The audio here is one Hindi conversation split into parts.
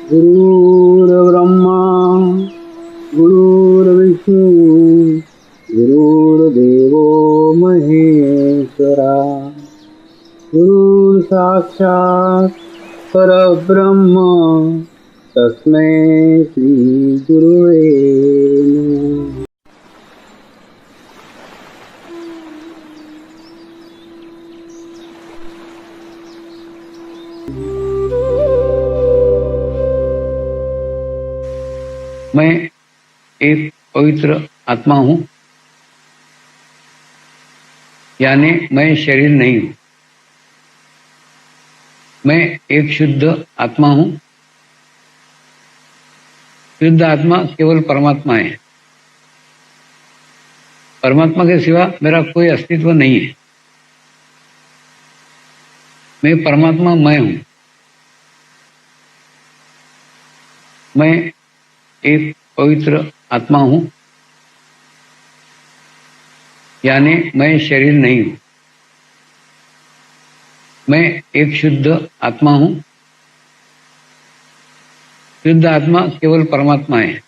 गुरुर्ब्रह्मा गुरुर्विष्णू गुरुर्देवो महेश्वरा गुरुर्साक्षात् परब्रह्म तस्मै श्री गुरुवे नमः। मैं एक पवित्र आत्मा हूं, यानी मैं शरीर नहीं हूं। मैं एक शुद्ध आत्मा हूं। शुद्ध आत्मा केवल परमात्मा है। परमात्मा के सिवा मेरा कोई अस्तित्व नहीं है। मैं परमात्मा मैं हूं। मैं एक पवित्र आत्मा हूं, यानी मैं शरीर नहीं हूं। मैं एक शुद्ध आत्मा हूं। शुद्ध आत्मा केवल परमात्मा है।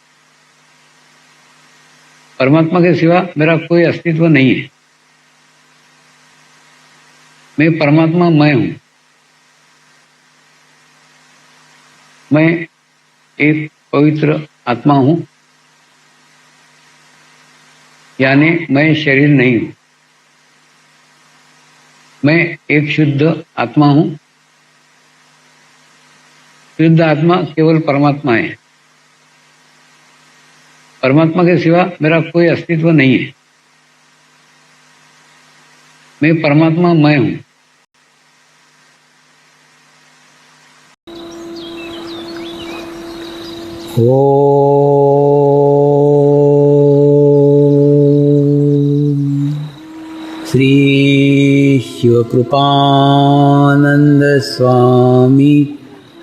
परमात्मा के सिवा मेरा कोई अस्तित्व नहीं है। मैं परमात्मा मैं हूं। मैं एक पवित्र आत्मा हूं, यानी मैं शरीर नहीं हूं। मैं एक शुद्ध आत्मा हूं। शुद्ध आत्मा केवल परमात्मा है। परमात्मा के सिवा मेरा कोई अस्तित्व नहीं है। मैं परमात्मा मैं हूं। श्री शिवकृपानंद स्वामी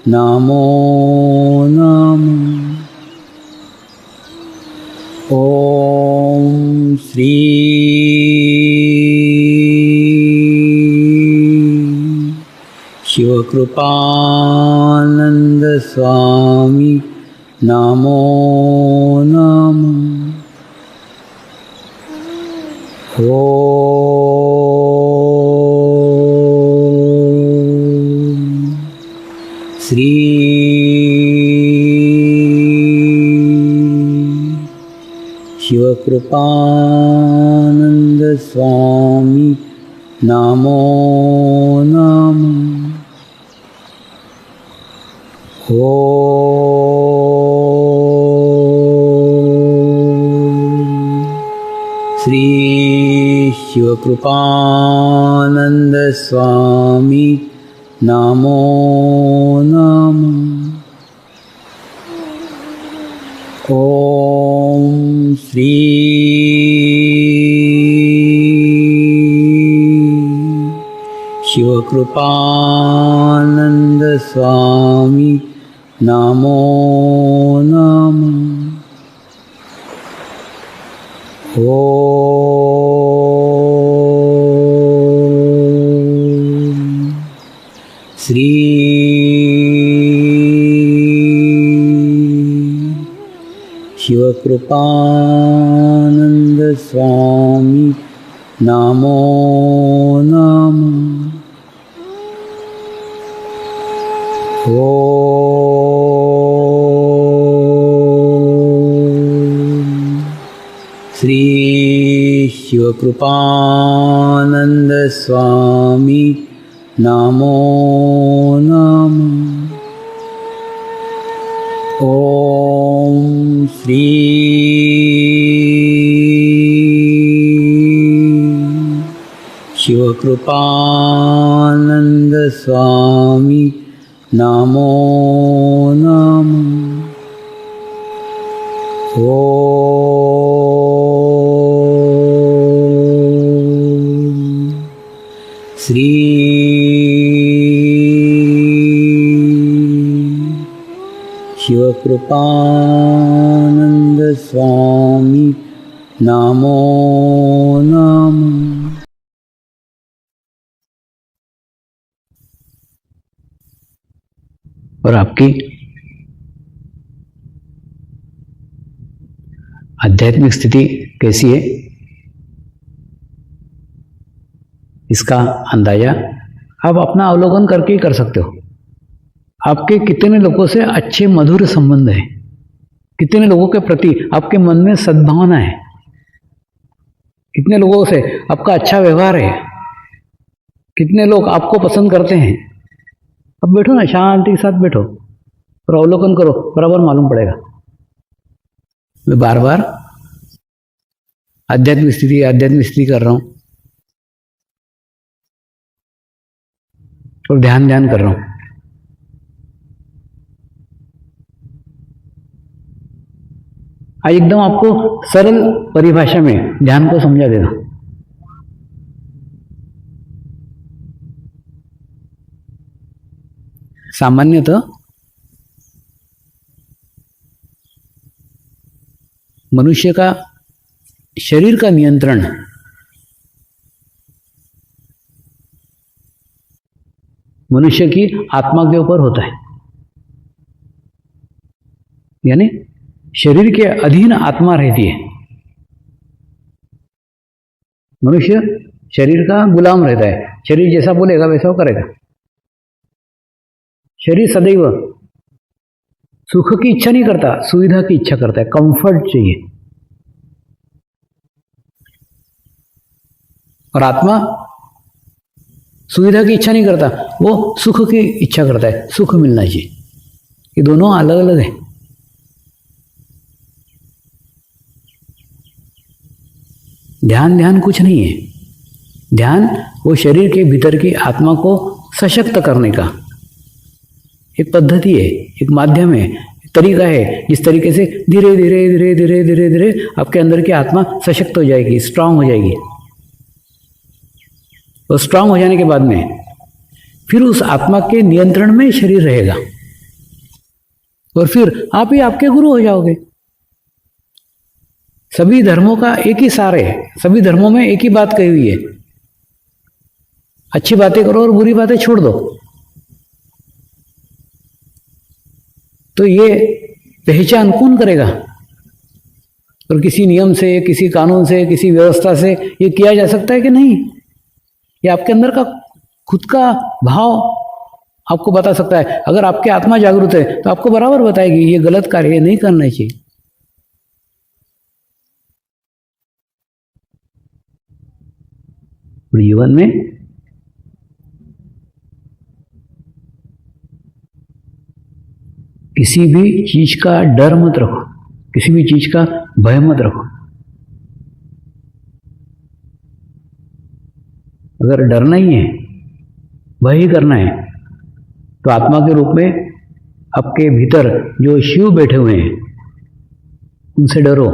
नमो नमः। ओम श्री शिवकृपानंद स्वामी नमो नमः। ओम श्री शिवकृपानंद स्वामी नमो नमः। ओम श्री शिवकृपानंद स्वामी नमो नमः। ओम श्री शिवकृपानंद स्वामी नमो नमः। ओम श्री शिवकृपानंद स्वामी नमो नमः। ओम श्री शिवकृपानंद स्वामी नमो नमः। ओम श्री शिवकृपानंद स्वामी नमो नमः। ओम श्री शिवकृपानंद स्वामी नमो नमः। और आपकी आध्यात्मिक स्थिति कैसी है इसका अंदाजा आप अपना अवलोकन करके ही कर सकते हो। आपके कितने लोगों से अच्छे मधुर संबंध है, कितने लोगों के प्रति आपके मन में सद्भावना है, कितने लोगों से आपका अच्छा व्यवहार है, कितने लोग आपको पसंद करते हैं। अब बैठो ना, शांति के साथ बैठो और अवलोकन करो, बराबर मालूम पड़ेगा। मैं बार बार आध्यात्मिक स्थिति कर रहा हूं और ध्यान कर रहा हूं। आज एकदम आपको सरल परिभाषा में ध्यान को समझा देना। सामान्यतः मनुष्य का शरीर का नियंत्रण मनुष्य की आत्मा के ऊपर होता है, यानी शरीर के अधीन आत्मा रहती है। मनुष्य शरीर का गुलाम रहता है, शरीर जैसा बोलेगा वैसा वो करेगा। शरीर सदैव सुख की इच्छा नहीं करता, सुविधा की इच्छा करता है, कंफर्ट चाहिए। और आत्मा सुविधा की इच्छा नहीं करता, वो सुख की इच्छा करता है, सुख मिलना चाहिए। ये दोनों अलग अलग है। ध्यान कुछ नहीं है। ध्यान वो शरीर के भीतर की आत्मा को सशक्त करने का एक पद्धति है, एक माध्यम है, एक तरीका है, जिस तरीके से धीरे धीरे धीरे धीरे धीरे धीरे आपके अंदर की आत्मा सशक्त हो जाएगी, स्ट्रांग हो जाएगी। और स्ट्रांग हो जाने के बाद में फिर उस आत्मा के नियंत्रण में शरीर रहेगा और फिर आप ही आपके गुरु हो जाओगे। सभी धर्मों का एक ही सार है, सभी धर्मों में एक ही बात कही हुई है, अच्छी बातें करो और बुरी बातें छोड़ दो। तो ये पहचान कौन करेगा? और किसी नियम से, किसी कानून से, किसी व्यवस्था से ये किया जा सकता है कि नहीं? ये आपके अंदर का खुद का भाव आपको बता सकता है। अगर आपकी आत्मा जागरूक है तो आपको बराबर बताएगी ये गलत कार्य नहीं करना चाहिए। जीवन में किसी भी चीज का डर मत रखो, किसी भी चीज का भय मत रखो। अगर डरना ही है, भय ही करना है, तो आत्मा के रूप में आपके भीतर जो शिव बैठे हुए हैं उनसे डरो,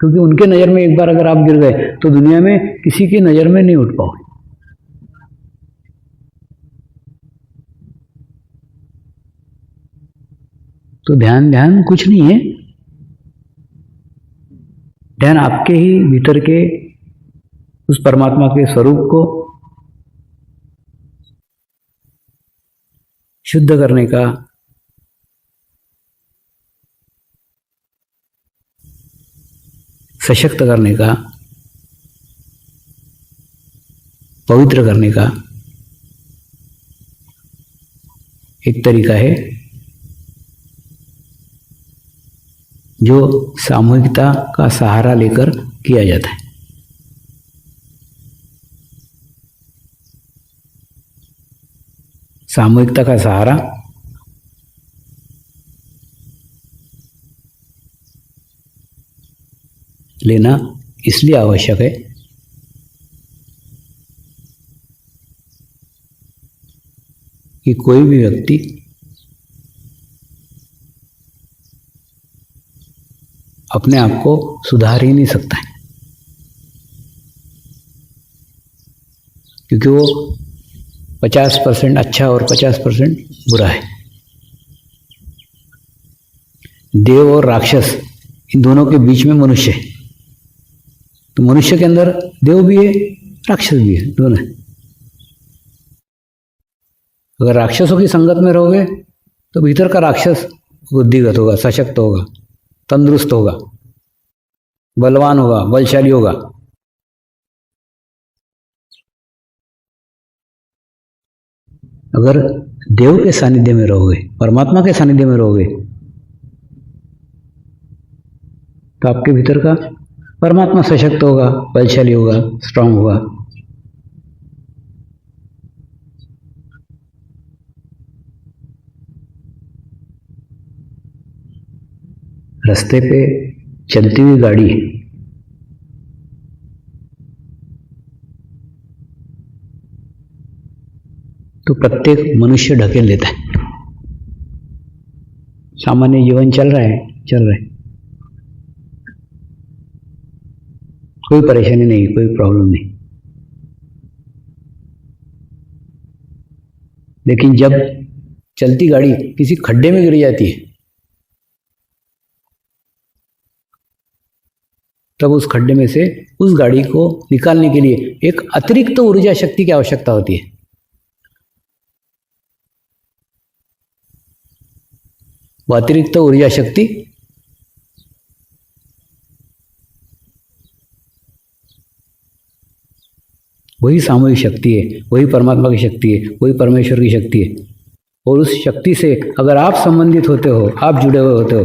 क्योंकि उनके नज़र में एक बार अगर आप गिर गए तो दुनिया में किसी की नज़र में नहीं उठ पाओगे। तो ध्यान कुछ नहीं है। ध्यान आपके ही भीतर के उस परमात्मा के स्वरूप को शुद्ध करने का, सशक्त करने का, पवित्र करने का एक तरीका है जो सामूहिकता का सहारा लेकर किया जाता है। सामूहिकता का सहारा लेना इसलिए आवश्यक है कि कोई भी व्यक्ति अपने आप को सुधार ही नहीं सकता है, क्योंकि वो 50% अच्छा और 50% बुरा है। देव और राक्षस इन दोनों के बीच में मनुष्य है। तो मनुष्य के अंदर देव भी है, राक्षस भी है, दोनों है। अगर राक्षसों की संगत में रहोगे तो भीतर का राक्षस बुद्धिगत होगा, सशक्त होगा, तंदुरुस्त होगा। बलवान होगा, बलशाली होगा। अगर देव के सानिध्य में रहोगे, परमात्मा के सानिध्य में रहोगे, तो आपके भीतर का परमात्मा सशक्त होगा, बलशाली होगा, स्ट्रांग होगा। रास्ते पे चलती हुई गाड़ी तो प्रत्येक मनुष्य ढकेल लेता है। सामान्य जीवन चल रहा है, कोई परेशानी नहीं, कोई प्रॉब्लम नहीं। लेकिन जब चलती गाड़ी किसी खड्डे में गिर जाती है, तब उस खड्डे में से उस गाड़ी को निकालने के लिए एक अतिरिक्त ऊर्जा शक्ति की आवश्यकता होती है। वो अतिरिक्त ऊर्जा शक्ति वही सामूहिक शक्ति है, वही परमात्मा की शक्ति है, वही परमेश्वर की शक्ति है। और उस शक्ति से अगर आप संबंधित होते हो, आप जुड़े हुए होते हो,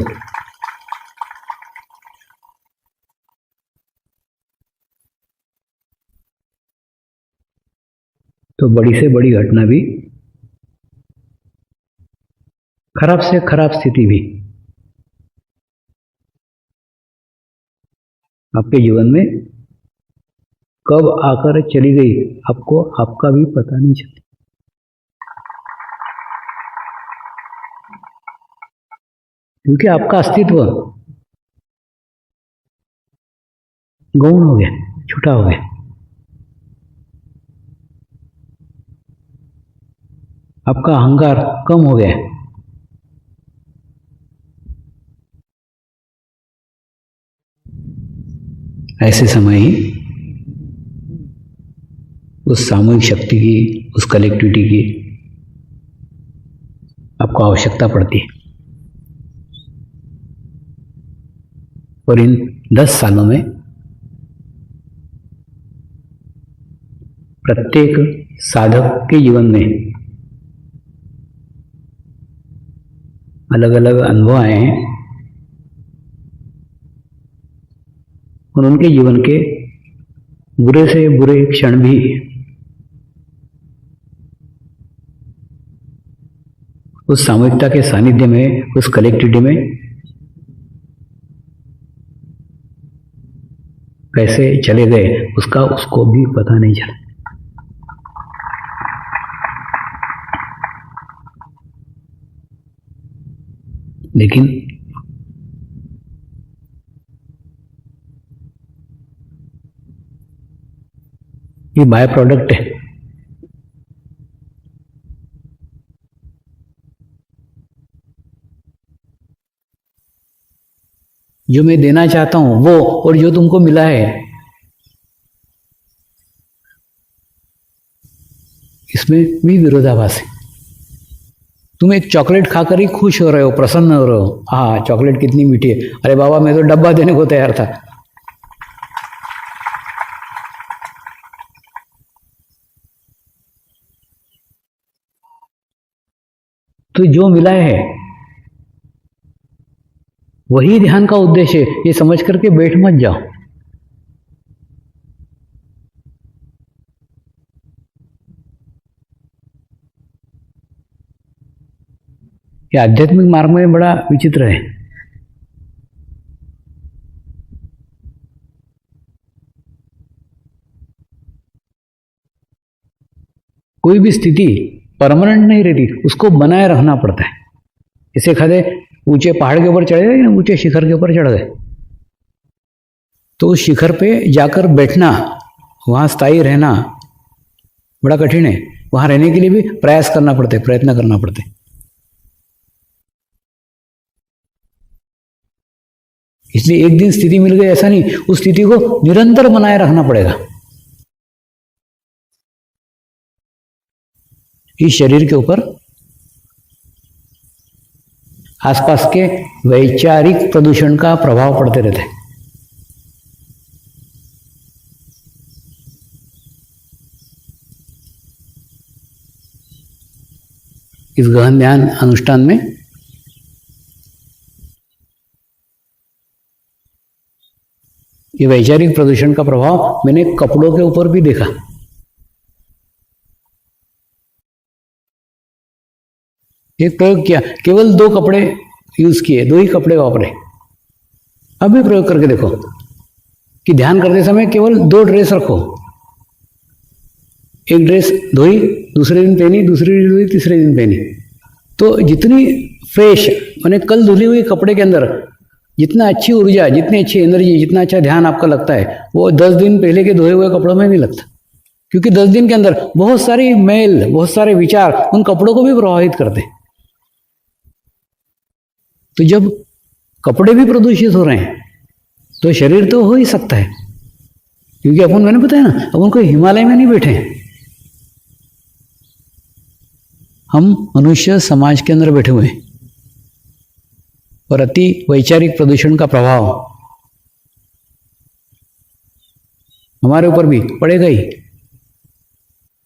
तो बड़ी से बड़ी घटना भी, खराब से खराब स्थिति भी आपके जीवन में कब आकर चली गई, आपको आपका भी पता नहीं चलता। क्योंकि आपका अस्तित्व गौण हो गया, छोटा हो गया। आपका अहंकार कम हो गया। ऐसे समय ही उस सामूहिक शक्ति की, उस कलेक्टिविटी की आपको आवश्यकता पड़ती है। और इन 10 सालों में प्रत्येक साधक के जीवन में अलग अलग अनुभव आए हैं और उनके जीवन के बुरे से बुरे क्षण भी उस सामूहिकता के सानिध्य में, उस कलेक्टिविटी में कैसे चले गए, उसका उसको भी पता नहीं चला। लेकिन ये बाय प्रोडक्ट है। जो मैं देना चाहता हूं वो, और जो तुमको मिला है, इसमें भी विरोधाभास है। तुम एक चॉकलेट खाकर ही खुश हो रहे हो, प्रसन्न हो रहे हो, हाँ चॉकलेट कितनी मीठी है, अरे बाबा मैं तो डब्बा देने को तैयार था। तो जो मिला है वही ध्यान का उद्देश्य है, ये समझ करके बैठ मत जाओ। ये आध्यात्मिक मार्ग में बड़ा विचित्र है। कोई भी स्थिति परमानेंट नहीं रहती, उसको बनाए रखना पड़ता है। जैसे खाते ऊंचे पहाड़ के ऊपर चढ़े गए या ऊंचे शिखर के ऊपर चढ़ गए, तो उस शिखर पे जाकर बैठना, वहां स्थायी रहना बड़ा कठिन है। वहां रहने के लिए भी प्रयास करना पड़ता है, प्रयत्न करना पड़ता है। इसलिए एक दिन स्थिति मिल गई ऐसा नहीं, उस स्थिति को निरंतर बनाए रखना पड़ेगा। इस शरीर के ऊपर आसपास के वैचारिक प्रदूषण का प्रभाव पड़ते रहता है। इस गहन ध्यान अनुष्ठान में ये वैचारिक प्रदूषण का प्रभाव मैंने कपड़ों के ऊपर भी देखा। एक प्रयोग किया, केवल 2 कपड़े यूज किए, 2 ही कपड़े वापरे। अब भी प्रयोग करके देखो कि ध्यान करते समय केवल 2 ड्रेस रखो, एक ड्रेस धोई, दूसरे दिन पहनी, दूसरी धोई, तीसरे दिन पहनी, तो जितनी फ्रेश माने कल धुली हुई कपड़े के अंदर जितना अच्छी ऊर्जा, जितनी अच्छी एनर्जी, जितना अच्छा ध्यान आपका लगता है वो 10 दिन पहले के धोए हुए कपड़ों में नहीं लगता। क्योंकि 10 दिन के अंदर बहुत सारी मैल, बहुत सारे विचार उन कपड़ों को भी प्रभावित करते। तो जब कपड़े भी प्रदूषित हो रहे हैं तो शरीर तो हो ही सकता है। क्योंकि अपन, मैंने बताया ना, अपन कोई हिमालय में नहीं बैठे हैं, हम मनुष्य समाज के अंदर बैठे हुए हैं और अति वैचारिक प्रदूषण का प्रभाव हमारे ऊपर भी पड़ेगा ही।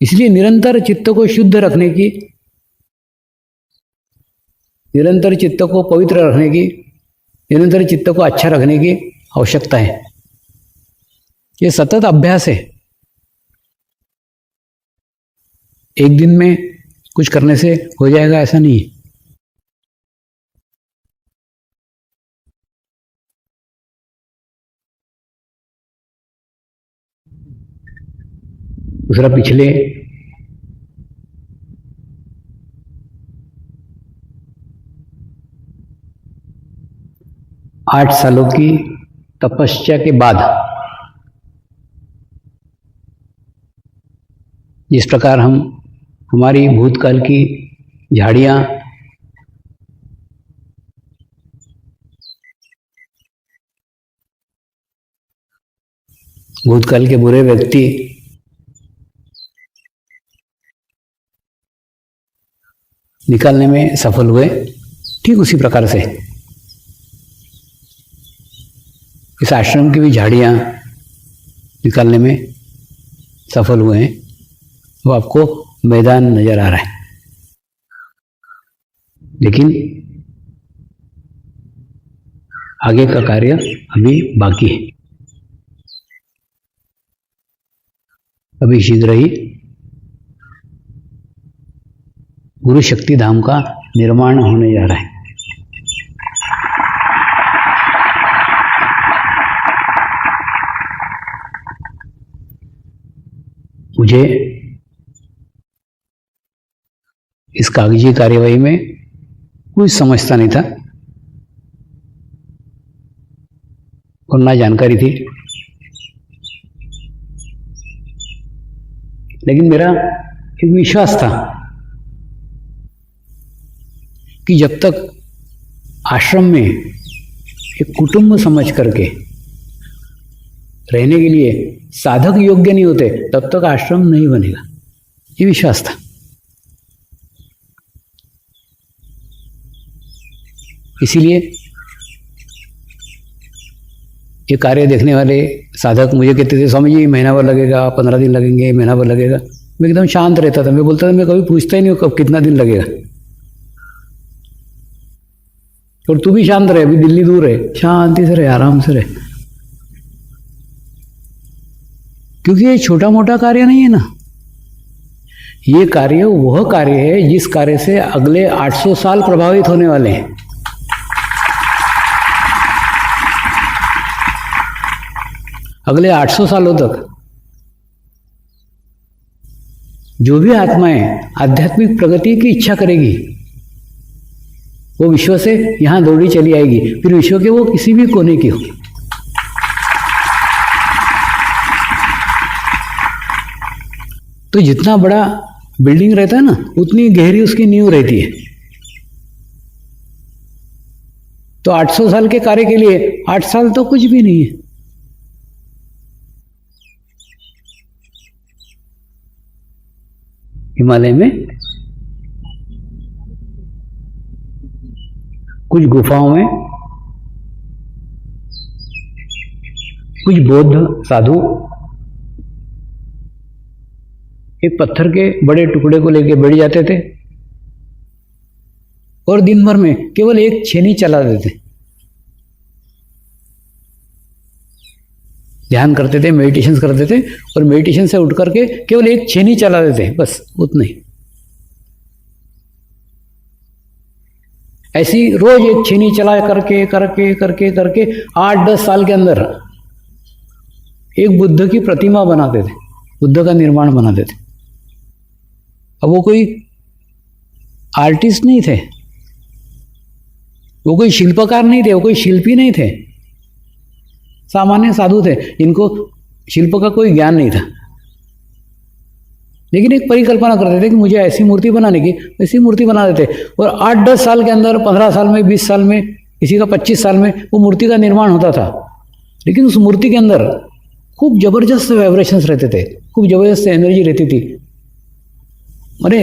इसलिए निरंतर चित्त को शुद्ध रखने की, निरंतर चित्त को पवित्र रखने की, निरंतर चित्त को अच्छा रखने की आवश्यकता है। ये सतत अभ्यास है, एक दिन में कुछ करने से हो जाएगा ऐसा नहीं है। दूसरा, पिछले 8 सालों की तपस्या के बाद जिस प्रकार हम हमारी भूतकाल की झाड़ियां, भूतकाल के बुरे व्यक्ति निकालने में सफल हुए, ठीक उसी प्रकार से इस आश्रम की भी झाड़ियां निकालने में सफल हुए हैं। वो आपको मैदान नजर आ रहा है, लेकिन आगे का कार्य अभी बाकी है। अभी शीघ्र ही गुरु शक्ति धाम का निर्माण होने जा रहा है। मुझे इस कागजी कार्यवाही में कुछ समझता नहीं था और ना जानकारी थी, लेकिन मेरा एक विश्वास था कि जब तक आश्रम में एक कुटुंब समझ करके रहने के लिए साधक योग्य नहीं होते तब तक आश्रम नहीं बनेगा, ये विश्वास था। इसीलिए ये कार्य देखने वाले साधक मुझे कहते थे, स्वामी जी महीना भर लगेगा, 15 दिन लगेंगे, महीना भर लगेगा। मैं एकदम शांत रहता था, मैं बोलता था मैं कभी पूछता ही नहीं कब कितना दिन लगेगा। और तू भी शांत रहे, अभी दिल्ली दूर है, शांति से रहे, आराम से रहे, क्योंकि ये छोटा मोटा कार्य नहीं है ना। ये कार्य वह कार्य है जिस कार्य से अगले 800 साल प्रभावित होने वाले हैं। अगले 800 सालों तक जो भी आत्माएं आध्यात्मिक प्रगति की इच्छा करेगी वो विश्व से यहां दौड़ी चली आएगी, फिर विश्व के वो किसी भी कोने की हो। तो जितना बड़ा बिल्डिंग रहता है ना, उतनी गहरी उसकी नींव रहती है। तो 800 साल के कार्य के लिए 8 साल तो कुछ भी नहीं है। हिमालय में कुछ गुफाओं में कुछ बौद्ध साधु एक पत्थर के बड़े टुकड़े को लेकर बैठ जाते थे और दिन भर में केवल एक छेनी चला देते, ध्यान करते थे, मेडिटेशन करते थे और मेडिटेशन से उठ करके केवल एक छेनी चला देते, बस उतना ही। ऐसी रोज एक छेनी चला करके करके करके करके 8-10 साल के अंदर एक बुद्ध की प्रतिमा बनाते थे, बुद्ध का निर्माण बनाते थे। अब वो कोई आर्टिस्ट नहीं थे, वो कोई शिल्पकार नहीं थे, वो कोई शिल्पी नहीं थे, सामान्य साधु थे जिनको शिल्प का कोई ज्ञान नहीं था, लेकिन एक परिकल्पना करते थे कि मुझे ऐसी मूर्ति बनाने की, ऐसी मूर्ति बना देते। और 8-10 साल के अंदर, 15 साल में, 20 साल में, किसी का 25 साल में वो मूर्ति का निर्माण होता था। लेकिन उस मूर्ति के अंदर खूब जबरदस्त वाइब्रेशंस रहते थे, खूब जबरदस्त एनर्जी रहती थी। अरे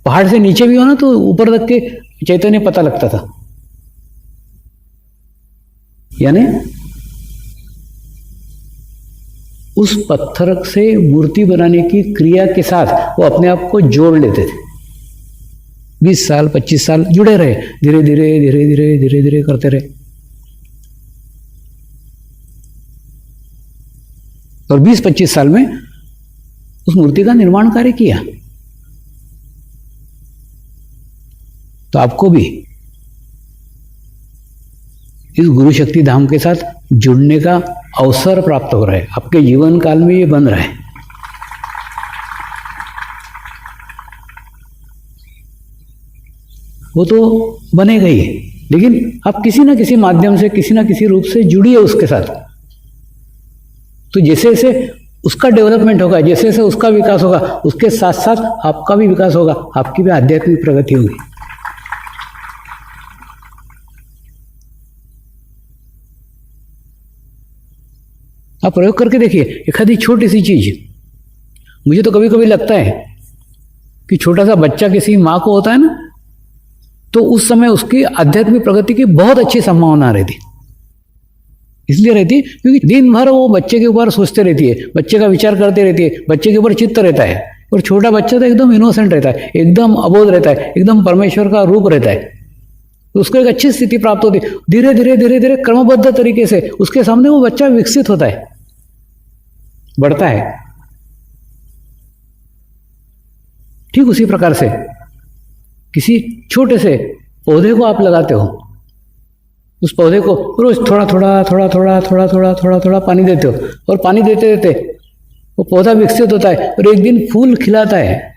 पहाड़ से नीचे भी हो ना तो ऊपर तक के चैतन्य पता लगता था। यानी उस पत्थर से मूर्ति बनाने की क्रिया के साथ वो अपने आप को जोड़ लेते थे। 20 साल 25 साल जुड़े रहे, धीरे धीरे धीरे धीरे धीरे धीरे करते रहे। और 20-25 साल में उस मूर्ति का निर्माण कार्य किया। तो आपको भी इस गुरु शक्ति धाम के साथ जुड़ने का अवसर प्राप्त हो रहा है, आपके जीवन काल में ये बन रहा है। वो तो बनेगा ही, लेकिन आप किसी ना किसी माध्यम से, किसी ना किसी रूप से जुड़िए उसके साथ। तो जैसे जैसे उसका डेवलपमेंट होगा, जैसे जैसे उसका विकास होगा, उसके साथ साथ आपका भी विकास होगा, आपकी भी आध्यात्मिक प्रगति होगी। आप प्रयोग करके देखिए, एक आधी छोटी सी चीज। मुझे तो कभी कभी लगता है कि छोटा सा बच्चा किसी माँ को होता है ना, तो उस समय उसकी आध्यात्मिक प्रगति की बहुत अच्छी संभावना रहती। इसलिए रहती है क्योंकि दिन भर वो बच्चे के ऊपर सोचते रहती है, बच्चे का विचार करते रहती है, बच्चे के ऊपर चित्त रहता है। और छोटा बच्चा तो एकदम इनोसेंट रहता है, एकदम अबोध रहता है, एकदम परमेश्वर का रूप रहता है। तो उसको एक अच्छी स्थिति प्राप्त होती है। धीरे धीरे धीरे धीरे क्रमबद्ध तरीके से उसके सामने वो बच्चा विकसित होता है, बढ़ता है। ठीक उसी प्रकार से किसी छोटे से पौधे को आप लगाते हो, उस पौधे को रोज थोड़ा थोड़ा थोड़ा थोड़ा थोड़ा थोड़ा थोड़ा थोड़ा पानी देते हो, और पानी देते देते वो पौधा विकसित होता है और एक दिन फूल खिलाता है।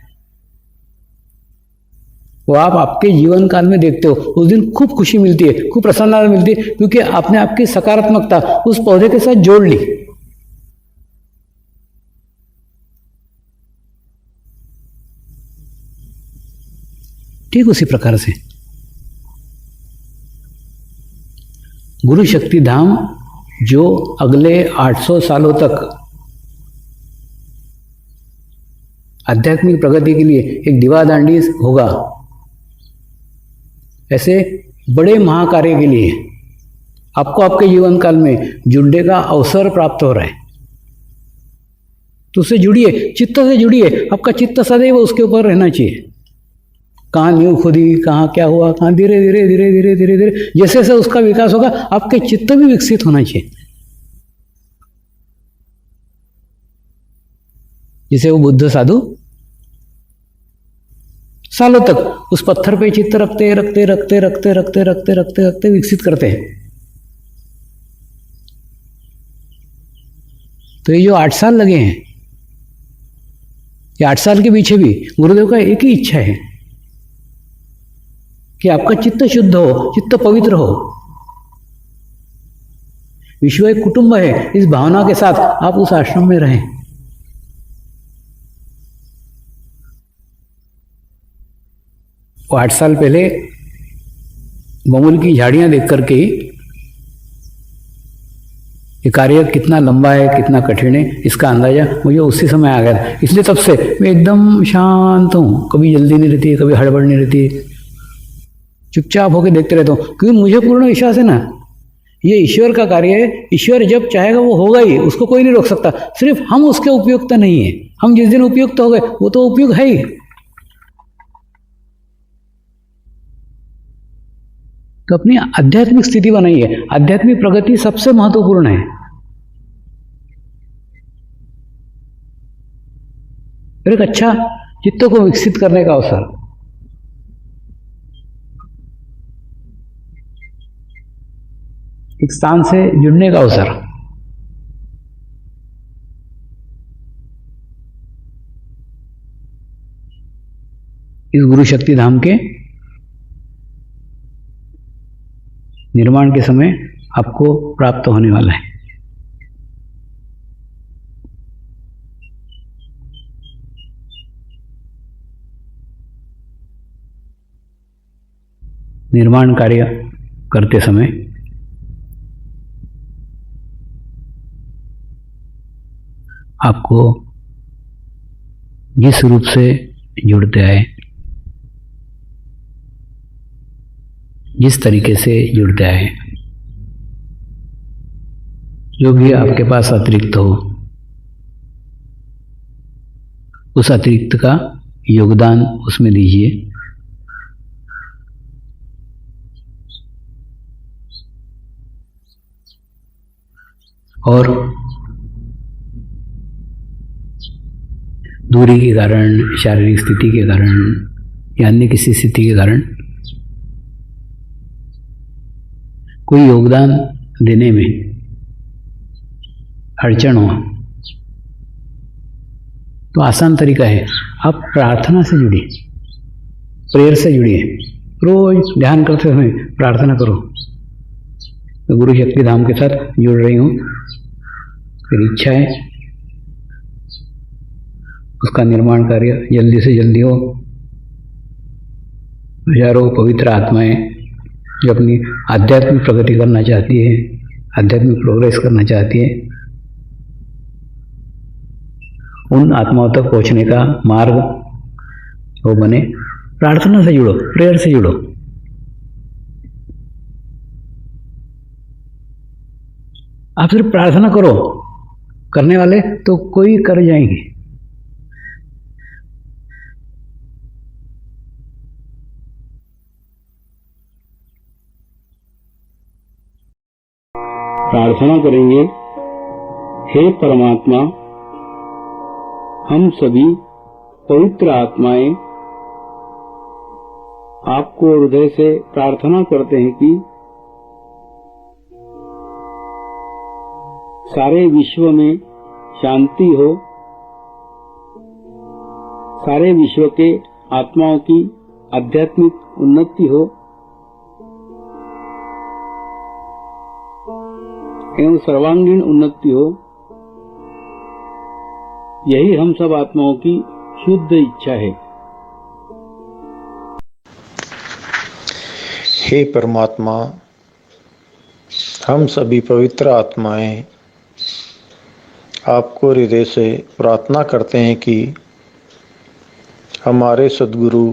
वो आप आपके जीवन काल में देखते हो, उस दिन खूब खुशी मिलती है, खूब प्रसन्नता मिलती है, क्योंकि आपने आपकी सकारात्मकता उस पौधे के साथ जोड़ ली। ठीक उसी प्रकार से गुरु शक्ति धाम जो अगले 800 सालों तक आध्यात्मिक प्रगति के लिए एक दीवादांडी होगा, ऐसे बड़े महाकार्य के लिए आपको आपके जीवन काल में जुड़ने का अवसर प्राप्त हो रहा है। तो उससे जुड़िए, चित्त से जुड़िए। आपका चित्त सदैव उसके ऊपर रहना चाहिए। कहाँ नींव खुदी, कहाँ क्या हुआ, कहाँ धीरे धीरे धीरे धीरे धीरे धीरे जैसे जैसे उसका विकास होगा, आपके चित्त भी विकसित होना चाहिए। जैसे वो बुद्ध साधु सालों तक उस पत्थर पे चित्त रखते रखते रखते रखते रखते रखते रखते रखते विकसित करते हैं। तो ये जो 8 साल लगे हैं, ये 8 साल के पीछे भी गुरुदेव का एक ही इच्छा है कि आपका चित्त शुद्ध हो, चित्त पवित्र हो। विश्व एक कुटुंब है, इस भावना के साथ आप उस आश्रम में रहें। वो 8 साल पहले बमुल की झाड़ियां देख करके ही ये कार्य कितना लंबा है, कितना कठिन है, इसका अंदाजा मुझे उसी समय आ गया था। इसलिए तब से मैं एकदम शांत हूँ, कभी जल्दी नहीं रहती है, कभी हड़बड़ नहीं रहती है, चुपचाप होकर देखते रहता हूँ। क्योंकि मुझे पूर्ण विश्वास है ना, ये ईश्वर का कार्य है। ईश्वर जब चाहेगा वो होगा ही, उसको कोई नहीं रोक सकता। सिर्फ हम उसके उपयुक्त नहीं है। हम जिस दिन उपयुक्त हो गए वो तो उपयुक्त है ही। तो अपनी आध्यात्मिक स्थिति बनाइए। आध्यात्मिक प्रगति सबसे महत्वपूर्ण है। एक अच्छा चित्त को विकसित करने का अवसर, एक स्थान से जुड़ने का अवसर, इस गुरु शक्ति धाम के निर्माण के समय आपको प्राप्त होने वाला है। निर्माण कार्य करते समय आपको जिस रूप से जुड़ते आए, जिस तरीके से जुड़ते आए, जो भी आपके पास अतिरिक्त हो, उस अतिरिक्त का योगदान उसमें दीजिए। और दूरी के कारण, शारीरिक स्थिति के कारण या अन्य किसी स्थिति के कारण कोई योगदान देने में अड़चन हो, तो आसान तरीका है, आप प्रार्थना से जुड़िए, प्रेयर से जुड़िए। रोज ध्यान करते समय प्रार्थना करो, तो गुरु शक्ति धाम के साथ जुड़ रही हूँ, फिर इच्छा है उसका निर्माण कार्य जल्दी से जल्दी हो। हजारों पवित्र आत्माएं जो अपनी आध्यात्मिक प्रगति करना चाहती है, आध्यात्मिक प्रोग्रेस करना चाहती है, उन आत्माओं तक पहुंचने का मार्ग वो बने। प्रार्थना से जुड़ो, प्रेयर से जुड़ो। आप सिर्फ प्रार्थना करो, करने वाले तो कोई कर जाएंगे। प्रार्थना करेंगे। हे परमात्मा, हम सभी पवित्र आत्माएं आपको हृदय से प्रार्थना करते हैं कि सारे विश्व में शांति हो, सारे विश्व के आत्माओं की आध्यात्मिक उन्नति हो एवं सर्वांगीण उन्नति हो। यही हम सब आत्माओं की शुद्ध इच्छा है। हे परमात्मा, हम सभी पवित्र आत्माएं आपको हृदय से प्रार्थना करते हैं कि हमारे सद्गुरु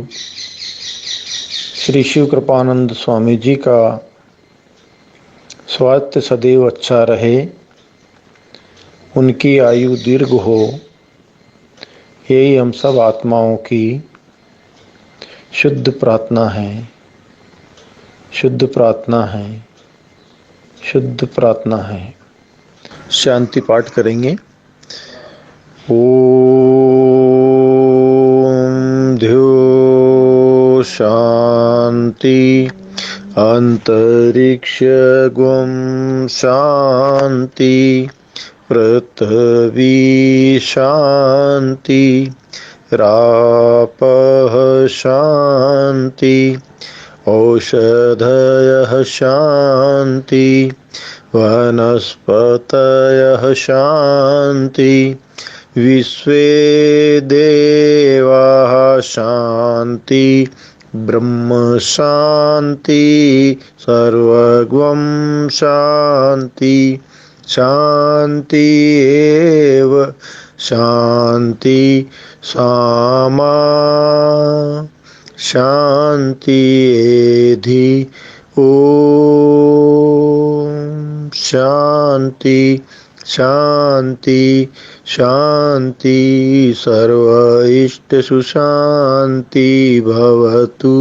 श्री शिव कृपानंद स्वामी जी का स्वास्थ्य सदैव अच्छा रहे, उनकी आयु दीर्घ हो। यही हम सब आत्माओं की शुद्ध प्रार्थना है, शुद्ध प्रार्थना है, शुद्ध प्रार्थना है। शांति पाठ करेंगे। ओम ध्यो शांति अंतरिक्ष गुम शांति पृथ्वी शांति रापः शांति औषधयः शांति वनस्पतयः शांति विश्वे देवाः शांति ब्रह्म शांति सर्वगम शांति शांति एव शांति सामा शांति एधि ओम शांति शांति शांति सर्व इष्ट सुशांति भवतु।